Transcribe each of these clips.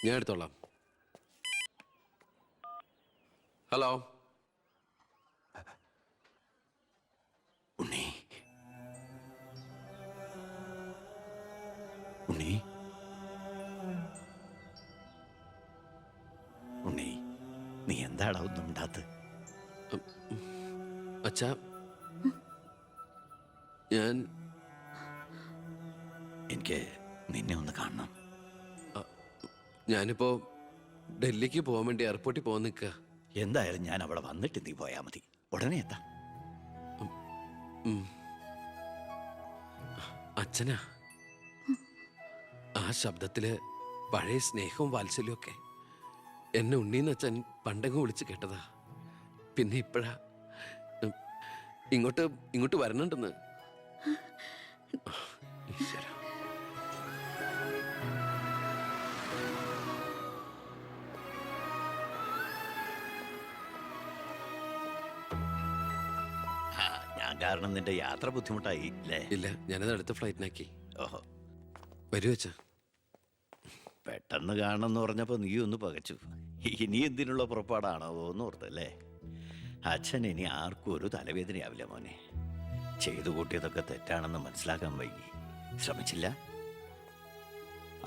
ഞാൻ എടുത്തോളാം. ഹലോ ഉണ്ണി, ഉണ്ണി, ഉണ്ണി, നീ എന്താടാ ഒന്നും ഉണ്ടാത്ത്? അച്ഛാ, എനിക്ക് നിന്നെ ഒന്ന് കാണണം. ഞാനിപ്പോ ഡൽഹിക്ക് പോകാൻ വേണ്ടി എയർപോർട്ടിൽ പോകാൻ നിൽക്കുക. എന്തായാലും ഞാൻ അവിടെ വന്നിട്ട് നീ പോയാ മതി. ഉടനെ എത്താം. അച്ഛനാ, ആ ശബ്ദത്തില് പഴയ സ്നേഹവും വാത്സല്യവും ഒക്കെ എന്നെ ഉണ്ണീന്ന് അച്ഛൻ പണ്ടങ്ങ് വിളിച്ച് കേട്ടതാ. പിന്നെ ഇപ്പോഴാ ഇങ്ങോട്ട് വരണുണ്ടെന്ന്. ഈശ്വര, ഞാൻ കാരണം നിന്റെ യാത്ര ബുദ്ധിമുട്ടായി അല്ലേ? ഇല്ല, ഞാനത് അടുത്ത ഫ്ലൈറ്റിനാക്കി. ഓഹോ, വരൂ അച്ഛാ. പെട്ടെന്ന് കാണണമെന്ന് പറഞ്ഞപ്പോൾ നീ ഒന്ന് പകച്ചു. ഇനി എന്തിനുള്ള പുറപ്പാടാണോ എന്ന് ഓർത്തല്ലേ? അച്ഛൻ ഇനി ആർക്കും ഒരു തലവേദനയാവില്ല മോനെ. ചെയ്തു കൂട്ടിയതൊക്കെ തെറ്റാണെന്ന് മനസ്സിലാക്കാൻ വൈകി. ശ്രമിച്ചില്ല.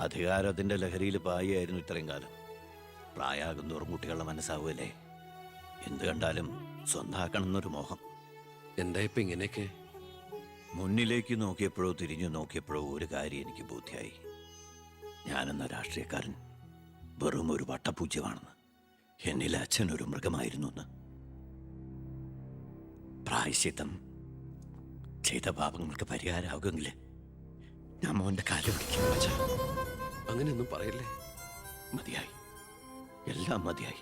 അധികാരത്തിന്റെ ലഹരിയിൽ പായായിരുന്നു ഇത്രയും കാലം. പ്രായമാകും തോറും കുട്ടികളുടെ മനസ്സാവുമല്ലേ? എന്ത് കണ്ടാലും സ്വന്താക്കണമെന്നൊരു മോഹം. എന്താ ഇപ്പൊ ഇങ്ങനെയൊക്കെ? മുന്നിലേക്ക് നോക്കിയപ്പോഴോ തിരിഞ്ഞു നോക്കിയപ്പോഴോ ഒരു കാര്യം എനിക്ക് ബോധ്യായി. ഞാനെന്ന രാഷ്ട്രീയക്കാരൻ വെറും ഒരു വട്ടപൂജ്യമാണെന്ന്. എന്നിൽ അച്ഛൻ ഒരു മൃഗമായിരുന്നു എന്ന്. പ്രായശ്ചിത്തം ചെയ്ത പാപങ്ങൾക്ക് പരിഹാരമാകുമെങ്കിൽ ഞാൻ മോന്റെ കാലം പിടിക്കും. അച്ഛാ, അങ്ങനെയൊന്നും പറയല്ലേ. മതിയായി, എല്ലാം മതിയായി.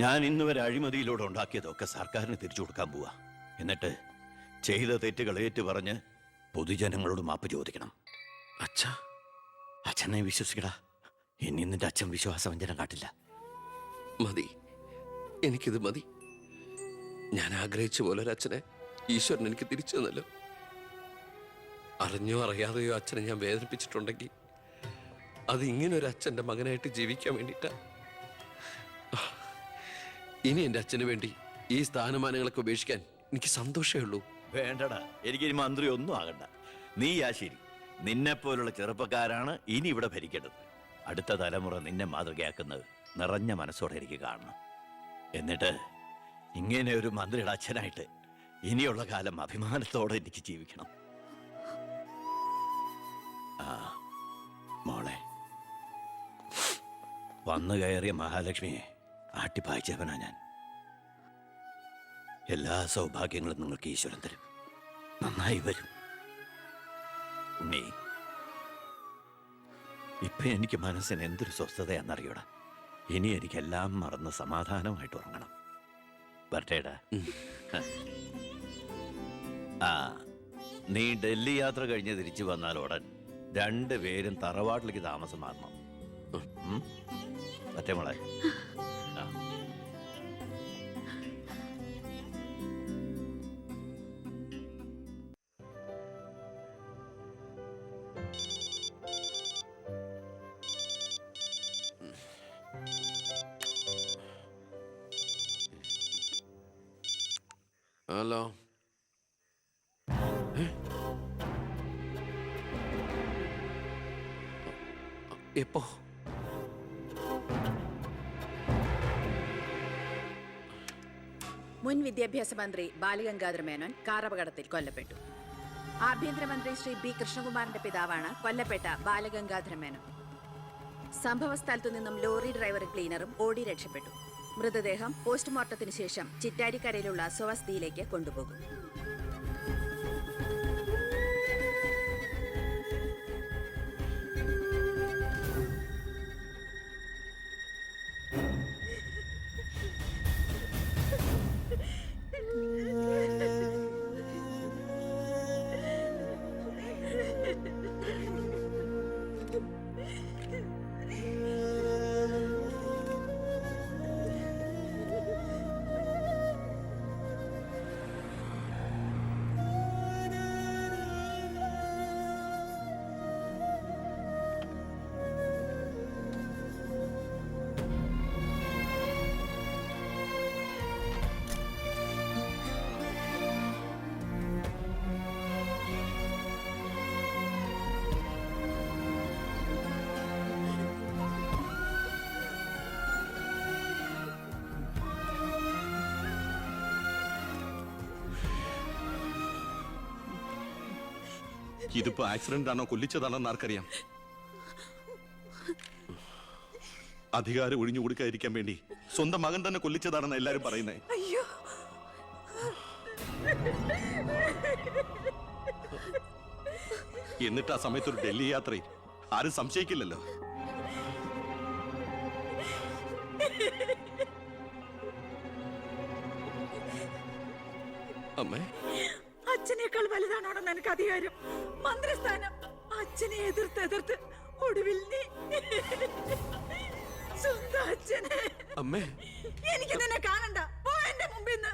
ഞാൻ ഇന്നുവരെ അഴിമതിയിലൂടെ ഉണ്ടാക്കിയതൊക്കെ സർക്കാരിന് തിരിച്ചു കൊടുക്കാൻ പോവാ. എന്നിട്ട് ചെയ്ത തെറ്റുകൾ ഏറ്റുപറഞ്ഞ് പൊതുജനങ്ങളോട് മാപ്പ് ചോദിക്കണം. അച്ഛാ, അച്ഛനെ വിശ്വസിക്കടാ. ഇനി നിന്റെ അച്ഛൻ വിശ്വാസവഞ്ചനം കാട്ടില്ല. മതി, എനിക്കിത് മതി. ഞാൻ ആഗ്രഹിച്ച പോലെ ഒരു അച്ഛനെ ഈശ്വരൻ എനിക്ക് തിരിച്ചു തന്നല്ലോ. അറിഞ്ഞോ അറിയാതെയോ അച്ഛനെ ഞാൻ വേദനിപ്പിച്ചിട്ടുണ്ടെങ്കിൽ അത് ഇങ്ങനൊരു അച്ഛൻ്റെ മകനായിട്ട് ജീവിക്കാൻ വേണ്ടിയിട്ടാ. ഇനി എൻ്റെ അച്ഛന് വേണ്ടി ഈ സ്ഥാനമാനങ്ങളൊക്കെ ഉപേക്ഷിക്കാൻ എനിക്ക് സന്തോഷമേ ഉള്ളൂ. വേണ്ടടാ, എനിക്കിനി മന്ത്രി ഒന്നും ആകണ്ട. നീ ആ ശരി. നിന്നെപ്പോലുള്ള ചെറുപ്പക്കാരാണ് ഇനി ഇവിടെ ഭരിക്കേണ്ടത്. അടുത്ത തലമുറ നിന്നെ മാതൃകയാക്കുന്നത് നിറഞ്ഞ മനസ്സോടെ എനിക്ക് കാണണം. എന്നിട്ട് ഇങ്ങനെ ഒരു മന്ത്രിയുടെ അച്ഛനായിട്ട് ഇനിയുള്ള കാലം അഭിമാനത്തോടെ എനിക്ക് ജീവിക്കണം. ആ മോളെ, വന്നു കയറിയ മഹാലക്ഷ്മിയെ ആട്ടിപ്പായിച്ചവനാ ഞാൻ. എല്ലാ സൗഭാഗ്യങ്ങളും നിങ്ങൾക്ക് ഈശ്വരൻ തരും. നന്നായി വരും. ഉണ്ണി, ഇപ്പൊ എനിക്ക് മനസ്സിന് എന്തൊരു സ്വസ്ഥതയാണെന്നറിയൂടാ. ഇനി എനിക്കെല്ലാം മറന്ന് സമാധാനമായിട്ട് ഉറങ്ങണം. വരട്ടേടാ. ആ, നീ ഡൽഹി യാത്ര കഴിഞ്ഞ് തിരിച്ചു വന്നാൽ ഉടൻ 2 പേരും തറവാട്ടിലേക്ക് താമസം മാറണം. മറ്റേ മോളെ. ഹലോ, എപ്പോ? മുൻ വിദ്യാഭ്യാസ മന്ത്രി ബാലഗംഗാധര മേനോൻ കാർ അപകടത്തിൽ കൊല്ലപ്പെട്ടു. ആഭ്യന്തരമന്ത്രി ശ്രീ ബി കൃഷ്ണകുമാറിന്റെ പിതാവാണ് കൊല്ലപ്പെട്ട ബാലഗംഗാധര മേനോൻ. സംഭവസ്ഥലത്തു നിന്നും ലോറി ഡ്രൈവറും ക്ലീനറും ഓടി രക്ഷപ്പെട്ടു. മൃതദേഹം പോസ്റ്റ്മോർട്ടത്തിന് ശേഷം ചിറ്റാരിക്കരയിലുള്ള സ്വവസതിയിലേക്ക് കൊണ്ടുപോകും. ഇതിപ്പോ ആക്സിഡന്റ് ആണോ കൊല്ലിച്ചതാണോ എന്ന് ആർക്കറിയാം. അധികാരം ഒഴിഞ്ഞു കൊടുക്കാതിരിക്കാൻ വേണ്ടി സ്വന്തം മകൻ തന്നെ കൊല്ലിച്ചതാണെന്ന് എല്ലാരും പറയുന്നേ. അയ്യോ, എന്നിട്ട് ആ സമയത്ത് ഒരു ഡൽഹി യാത്രയിൽ ആരും സംശയിക്കില്ലല്ലോ. അമ്മേ, അച്ഛനേക്കാൾ വലുതാണോടെന്ന് എനിക്ക് അധികാരം, മന്ത്രിസ്ഥാനം. അച്ഛനെ എതിർത്ത് ഒടുവിൽ നീ സ്വന്തം അച്ഛനെ. അമ്മേ, എനിക്ക് നിന്നെ കാണണ്ട, പോ എന്റെ മുമ്പിൽ നിന്ന്.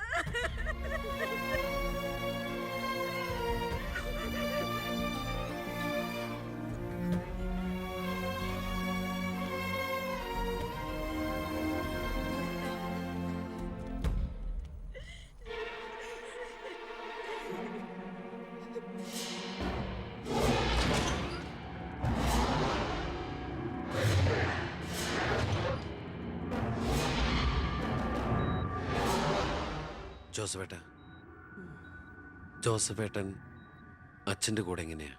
ജോസഫേട്ടൻ അച്ഛൻ്റെ കൂടെ എങ്ങനെയാ?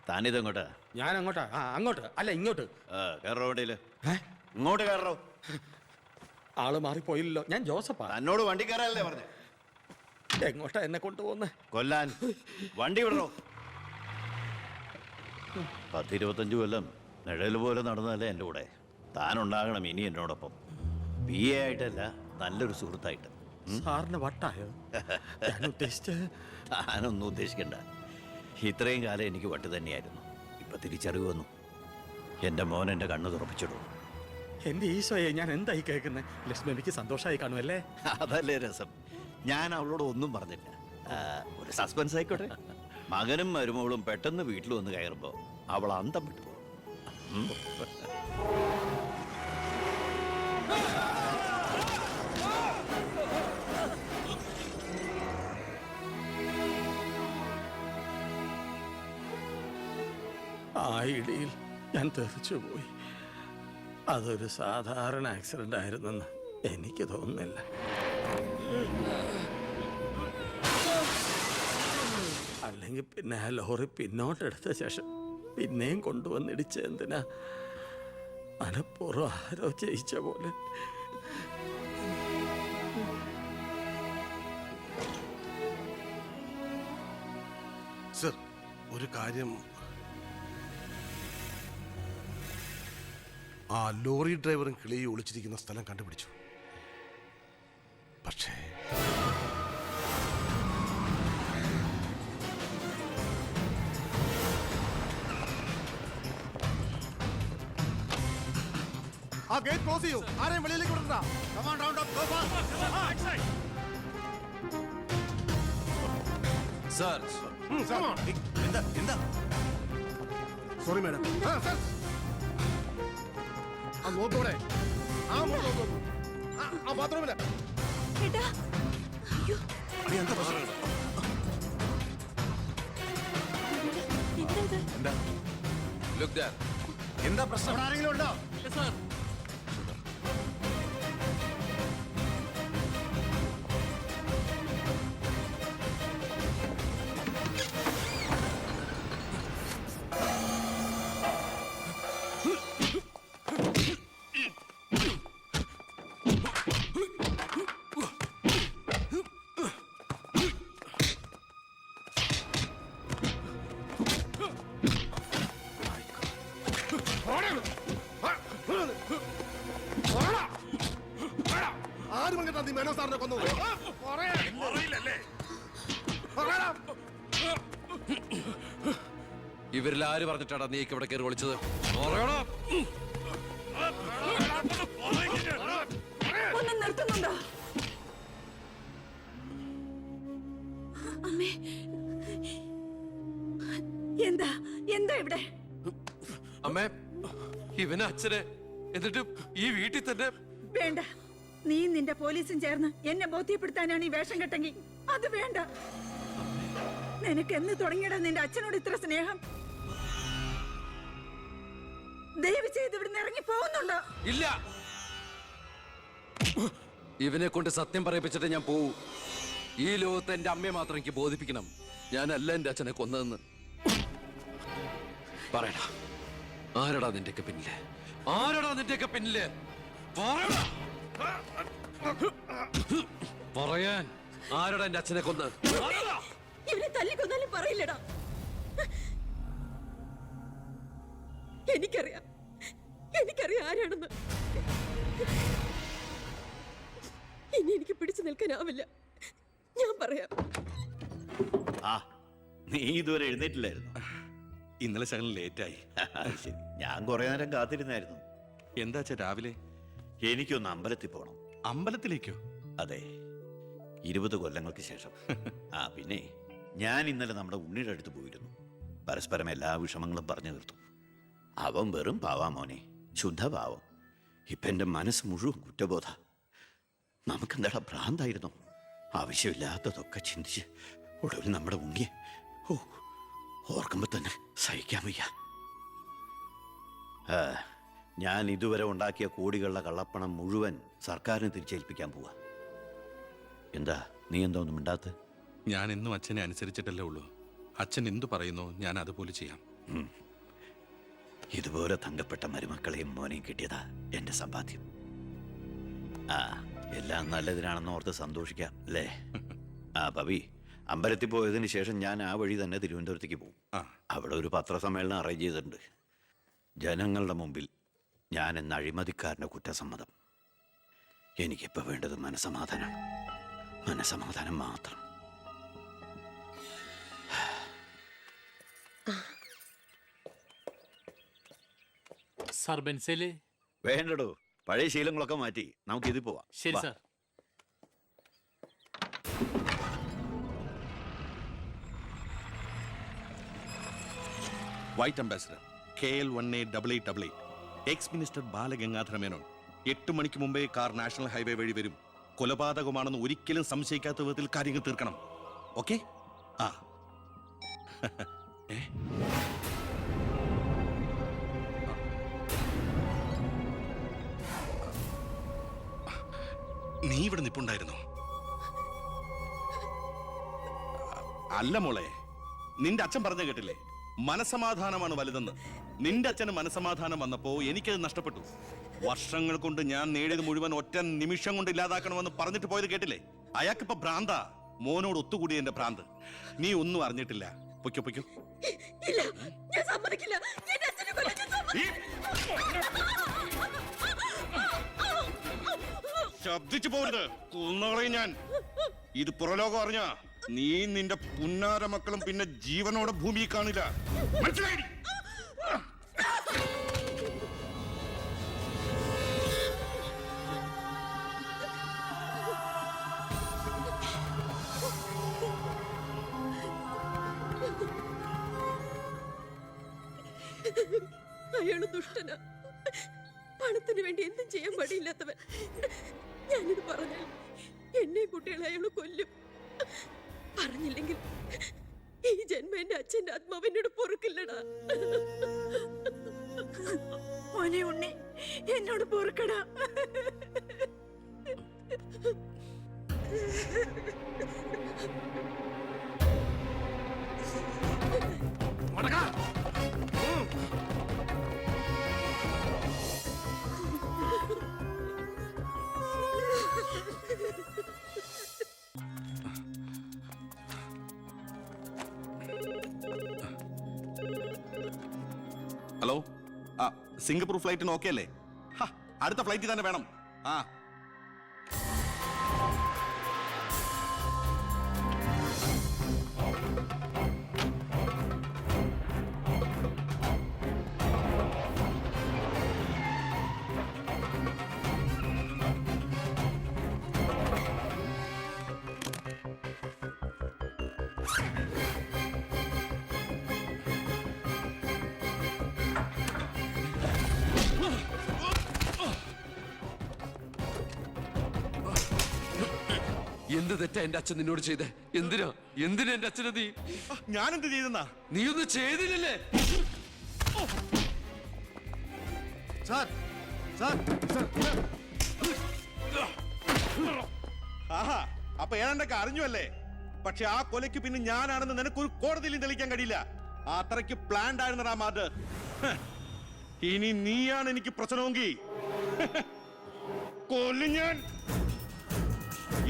താനിതെങ്ങോട്ടാ? ഞാൻ അങ്ങോട്ടാ? അങ്ങോട്ട് അല്ല, ഇങ്ങോട്ട്. കയറോ വണ്ടിയില്. ഇങ്ങോട്ട് കയറോ. ആള് മാറിപ്പോയില്ലല്ലോ. ഞാൻ ജോസഫാ. തന്നോട് വണ്ടി കയറാനല്ലേ പറഞ്ഞേ? എങ്ങോട്ടാ എന്നെ കൊണ്ടുപോകുന്നേ? കൊല്ലാൻ. വണ്ടി വിടറോ. 10-25 കൊല്ലം നിഴൽ പോലെ നടന്നതല്ലേ എൻ്റെ കൂടെ. താനുണ്ടാകണം ഇനി എന്നോടൊപ്പം. PA ആയിട്ടല്ല, നല്ലൊരു സുഹൃത്തായിട്ട്. സാറിന് വട്ടായോ? ഞാൻ ഉദ്ദേശിച്ച്. താനൊന്നും ഉദ്ദേശിക്കണ്ട. ഇത്രയും കാലം എനിക്ക് വട്ട് തന്നെയായിരുന്നു. ഇപ്പൊ തിരിച്ചറിവ് വന്നു. എൻ്റെ മോൻ എൻ്റെ കണ്ണ് തുറപ്പിച്ചിടൂ. എന്റെ ഈശോയെ, ഞാൻ എന്തായി കേൾക്കുന്നത്? ലക്ഷ്മി എനിക്ക് സന്തോഷമായി കാണുമല്ലേ? അതല്ലേ രസം. ഞാൻ അവളോട് ഒന്നും പറഞ്ഞില്ല. ഒരു സസ്പെൻസ് ആയിക്കോട്ടെ. മകനും മരുമകളും പെട്ടെന്ന് വീട്ടിൽ വന്ന് കയറുമ്പോൾ അവൾ അന്തം വിട്ടു. ആ ഇടിയിൽ ഞാൻ തെറിച്ചുപോയി. അതൊരു സാധാരണ ആക്സിഡന്റ് ആയിരുന്നെന്ന് എനിക്ക് തോന്നുന്നില്ല. അല്ലെങ്കിൽ പിന്നെ ആ ലോറി പിന്നോട്ടെടുത്ത ശേഷം പിന്നെയും കൊണ്ടുവന്നിടിച്ച എന്തിനാ? മനപ്പൂർവ്വം ആരോ ജയിച്ച പോലെ. സർ, ഒരു കാര്യം, ആ ലോറി ഡ്രൈവറും കിളിയെ ഒളിച്ചിരിക്കുന്ന സ്ഥലം കണ്ടുപിടിച്ചു. പക്ഷേ ആ ഗേറ്റ് ക്ലോസ് ചെയ്യൂ. ആരെയും വെളിയിലേക്ക് വിടണ്ട. Come on, round up, go fast. Sir, Come on. എന്താ? Sorry madam. സർ, ആ നോക്കോടെ. ആ നോക്കൂ. ആ ബാത്റൂമില്. എന്താ പ്രശ്നം? look there. എന്താ പ്രശ്നം? ആരെങ്കിലും ഉണ്ടോ? ആരും കേട്ടാ നീ മേനോ സാറിനെ കൊന്നു? ഇവരിൽ ആര് പറഞ്ഞിട്ടാണ് നീക്ക് ഇവിടെ കയറി വിളിച്ചത്? ഒന്ന് നിർത്തുന്നുണ്ടോ? അമ്മേ, എന്താ ഇവിടെ? അമ്മേ, ഇവന് അച്ഛനെ, എന്നിട്ട് ഈ വീട്ടിൽ തന്നെ. വേണ്ട, നീ നിന്റെ പോലീസും ചേർന്ന് എന്നെ ബോധ്യപ്പെടുത്താനാണ് ഈ വേഷം കെട്ടെങ്കിൽ അത് വേണ്ട. നിനക്ക് എന്ന് തുടങ്ങിയടാ നിന്റെ അച്ഛനോട് ഇത്ര സ്നേഹം? ദയവ് ചെയ്ത് ഇവിടുന്ന് ഇറങ്ങി പോകുന്നുണ്ടോ? ഇല്ല, ഇവനെ കൊണ്ട് സത്യം പറയിപ്പിച്ചിട്ട് ഞാൻ പോവൂ. ഈ ലോകത്ത് എന്റെ അമ്മയെ മാത്രം എനിക്ക് ബോധിപ്പിക്കണം ഞാനല്ല എന്റെ അച്ഛനെ കൊന്നതെന്ന്. പറയടാ, ആരടാ നിന്റെയൊക്കെ പിന്നില്? ആരടാ നിന്റെയൊക്കെ പിന്നില്? പറയടാ. പറയാൻ ആരടാ എന്റെ അച്ഛനെ കൊന്ന്? ഇവനെ തല്ലിക്കൊന്നാലും പറയില്ലടാ. എനിക്കറിയാം ആരാണെന്ന്. ഇനി എനിക്ക് പിടിച്ചു നിൽക്കാനാവില്ല. ഞാൻ പറയാം. ആ, നീ ഇതുവരെ എഴുന്നേറ്റില്ലായിരുന്നു? ഇന്നലെ ശകലം ലേറ്റായി. ശരി, ഞാൻ കുറെ നേരം കാത്തിരുന്നായിരുന്നു. എന്താ അച്ഛാ രാവിലെ? എനിക്കൊന്ന് അമ്പലത്തിൽ പോകണം. അമ്പലത്തിലേക്കോ? അതെ, 20 കൊല്ലങ്ങൾക്ക് ശേഷം. ആ പിന്നെ ഞാൻ ഇന്നലെ നമ്മുടെ ഉണ്ണിയുടെ അടുത്ത് പോയിരുന്നു. പരസ്പരം എല്ലാ വിഷമങ്ങളും പറഞ്ഞു തീർത്തു. അവൻ വെറും പാവാ മോനെ, ശുദ്ധപാവം. ഇപ്പൊ എന്റെ മനസ്സ് മുഴുവൻ കുറ്റബോധ. നമുക്കെന്താടാ ഭ്രാന്തായിരുന്നു? ആവശ്യമില്ലാത്തതൊക്കെ ചിന്തിച്ച് ഒടുവിൽ നമ്മുടെ ഉണ്ണിയെ ഓർക്കുമ്പോ തന്നെ സഹിക്കാൻ വയ്യ. ഞാൻ ഇതുവരെ ഉണ്ടാക്കിയ കോടികളുടെ കള്ളപ്പണം മുഴുവൻ സർക്കാരിന് തിരിച്ചേൽപ്പിക്കാൻ പോവാ. എന്താ നീ എന്താ ഒന്നും മിണ്ടാത്ത? ഞാൻ എന്നും അച്ഛനെ അനുസരിച്ചിട്ടല്ലേ ഉള്ളൂ. അച്ഛൻ എന്തു പറയുന്നോ ഞാൻ അതുപോലെ ചെയ്യാം. ഇതുപോലെ തങ്കപ്പെട്ട മരുമക്കളെയും മോനെയും കിട്ടിയതാ എന്റെ സമ്പാദ്യം. ആ, എല്ലാം നല്ലതിനാണെന്ന് ഓർത്ത് സന്തോഷിക്കാം അല്ലേ? ആ പവി, അമ്പലത്തിൽ പോയതിന് ശേഷം ഞാൻ ആ വഴി തന്നെ തിരുവനന്തപുരത്തേക്ക് പോകും. അവിടെ ഒരു പത്രസമ്മേളനം അറേഞ്ച് ചെയ്തിട്ടുണ്ട്. ജനങ്ങളുടെ മുമ്പിൽ ഞാൻ എന്ന അഴിമതിക്കാരൻ്റെ കുറ്റസമ്മതം. എനിക്കിപ്പോൾ വേണ്ടത് മനസമാധാനം. മനസമാധാനം മാത്രം. സാർ ബെൻസേല്? വേണ്ടടോ, പഴയ ശീലങ്ങളൊക്കെ മാറ്റി നമുക്കിത് പോവാം. ശരി വാ. Sir. White ambassador KL1888 X minister Balagangadhara Menon. 8 മണിക്ക് മുമ്പേ കാർ നാഷണൽ ഹൈവേ വഴി വരും. കൊലപാതകമാണെന്ന് ഒരിക്കലും സംശയിക്കാത്ത വിധത്തിൽ കാര്യങ്ങൾ തീർക്കണം. ഓക്കെ? ആ നീ ഇവിടെ നിപ്പുണ്ടായിരുന്നോ? അല്ല മോളെ, നിന്റെ അച്ഛൻ പറഞ്ഞ കേട്ടില്ലേ, മനസമാധാനമാണ് വലുതെന്ന്. നിന്റെ അച്ഛന് മനസമാധാനം വന്നപ്പോ എനിക്കത് നഷ്ടപ്പെട്ടു. വർഷങ്ങൾ കൊണ്ട് ഞാൻ നേടിയത് മുഴുവൻ ഒറ്റ നിമിഷം കൊണ്ട് ഇല്ലാതാക്കണമെന്ന് പറഞ്ഞിട്ട് പോയത് കേട്ടില്ലേ? അയാൾക്കിപ്പോ ഭ്രാന്താ. മോനോട് ഒത്തുകൂടി എന്റെ ഭ്രാന്ത്. നീ ഒന്നും അറിഞ്ഞിട്ടില്ല. പൊയ്ക്കോ പൊയ്ക്കോ. ഇല്ല, ഞാൻ സമ്മതിക്കില്ല. എന്റെ അച്ഛനെ കൊല്ലാൻ ഞാൻ ശബ്ദിച്ചു പോരുത്, കൊന്നുകളയും ഞാൻ. ഇത് പുറലോകം അറിഞ്ഞ നീ നിന്റെ പുന്നാര മക്കളും പിന്നെ ജീവനോടെ ഭൂമിയിൽ കാണില്ല. മനസ്സിലായി? അയാള് ദുഷ്ടനാ. പണത്തിന് വേണ്ടി എന്തും ചെയ്യാൻ പടിയില്ലാത്തവൻ. ഞാനിത് പറഞ്ഞാൽ എന്നെ കുട്ടികളെ അയാള് കൊല്ലും. പറഞ്ഞില്ലെങ്കിൽ ഈ ജന്മം എന്റെ അച്ഛന്റെ ആത്മാവ് എന്നോട് പൊറുക്കില്ലടാ. മോനെ ഉണ്ണി, എന്നോട് പൊറുക്കടാ. ഹലോ, ആ സിംഗപ്പൂർ ഫ്ലൈറ്റിന് ഓക്കെ അല്ലേ? അടുത്ത ഫ്ലൈറ്റിൽ തന്നെ വേണം. ആ എന്ത് തെറ്റാ എന്റെ അച്ഛൻ നിന്നോട് ചെയ്തേ? എന്തിനാ എന്റെ അച്ഛനെ നീ? ഞാനെന്ത് ചെയ്തെന്നാ? നീ ഒന്നും ചെയ്തില്ലല്ലേ? സാർ സാർ സാർ ആഹാ, അപ്പൊ ഏതാണ്ടൊക്കെ അറിഞ്ഞു അല്ലേ? പക്ഷെ ആ കൊലയ്ക്ക് പിന്നെ ഞാനാണെന്ന് നിനക്കൊരു കോടതിയിലും തെളിയിക്കാൻ കഴിയില്ല. അത്രയ്ക്ക് പ്ലാൻഡ് ആയിരുന്നടാ മാത്. ഇനി നീയാണ് എനിക്ക് പ്രശ്നമെങ്കിൽ കൊല്ലും ഞാൻ.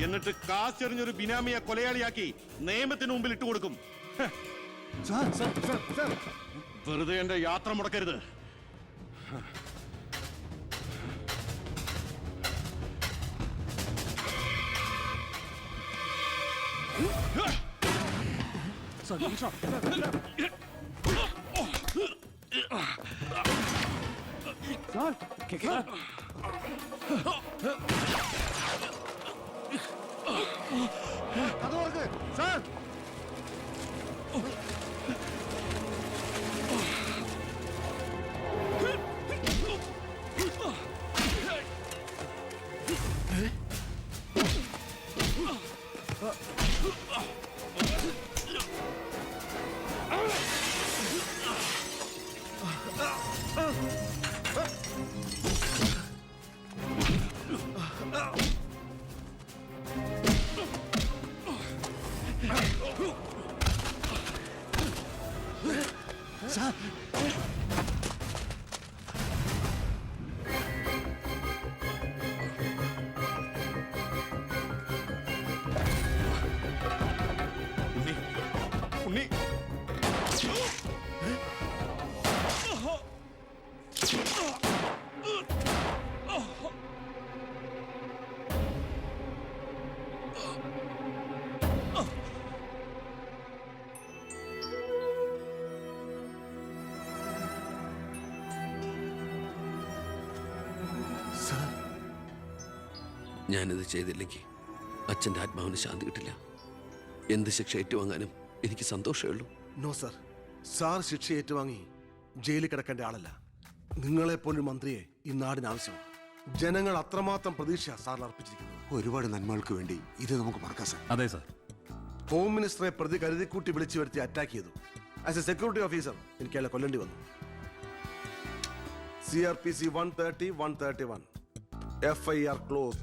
എന്നിട്ട് കാശെറിഞ്ഞൊരു ബിനാമിയെ കൊലയാളിയാക്കി നിയമത്തിന് മുമ്പിൽ ഇട്ടുകൊടുക്കും. വെറുതെ എന്റെ യാത്ര മുടക്കരുത്. അത് തുറക്ക് സാർ. ഉണ്ണി, ഞാനിത് ചെയ്തില്ലെങ്കിൽ അച്ഛൻ്റെ ആത്മാവിന് ശാന്തി കിട്ടില്ല. എന്ത് ശിക്ഷ ഏറ്റുവാങ്ങാനും എനിക്ക് സന്തോഷമേ ഉള്ളൂ. നോ സർ, സാർ ശിക്ഷ ഏറ്റുവാങ്ങി ജയിലിൽ കിടക്കേണ്ട ആളല്ല. നിങ്ങളെപ്പോലൊരു മന്ത്രിയെ ഈ നാടിന് ആവശ്യമാണ്. ജനങ്ങൾ അത്രമാത്രം പ്രതീക്ഷ സാറിന് അർപ്പിച്ചിരിക്കുന്നു. ഒരുപാട് നന്മകൾക്ക് വേണ്ടി ഇത് നമുക്ക് മറക്കാം സാർ. അതെ സർ. ഹോം മിനിസ്റ്ററെ പ്രതി കരുതിക്കൂട്ടി വിളിച്ചു വരുത്തി അറ്റാക്ക് ചെയ്തു. ആസ് എ സെക്യൂരിറ്റി ഓഫീസർ എനിക്ക് അയാളെ കൊല്ലേണ്ടി വന്നു. CRPC 130, 131. FIR closed.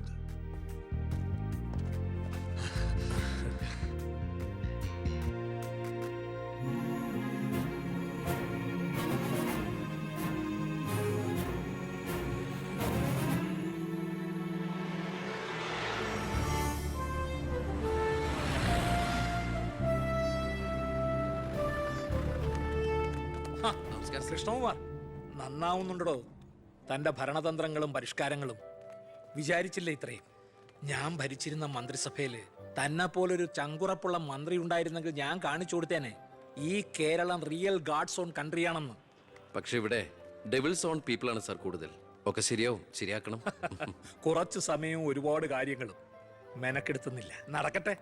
കൃഷ്ണകുമാർ നന്നാവുന്നുണ്ടോ? തന്റെ ഭരണതന്ത്രങ്ങളും പരിഷ്കാരങ്ങളും വിചാരിച്ചില്ല ഇത്രയും. ഞാൻ ഭരിച്ചിരുന്ന മന്ത്രിസഭയില് തന്നെ പോലൊരു ചങ്കുറപ്പുള്ള മന്ത്രി ഉണ്ടായിരുന്നെങ്കിൽ ഞാൻ കാണിച്ചു കൊടുത്തേനെ ഈ കേരളം റിയൽ ഗാഡ്സ് ഓൺ കൺട്രിയാണെന്ന്. പക്ഷെ ഇവിടെ ഡെവിൾസ് ഓൺ പീപ്പിളാണ് സാർ കൂടുതൽ. ഒക്കെ ശരിയാവും, ശരിയാക്കണം. കുറച്ചു സമയവും ഒരുപാട് കാര്യങ്ങളും മെനക്കെടുത്തുന്നില്ല. നടക്കട്ടെ.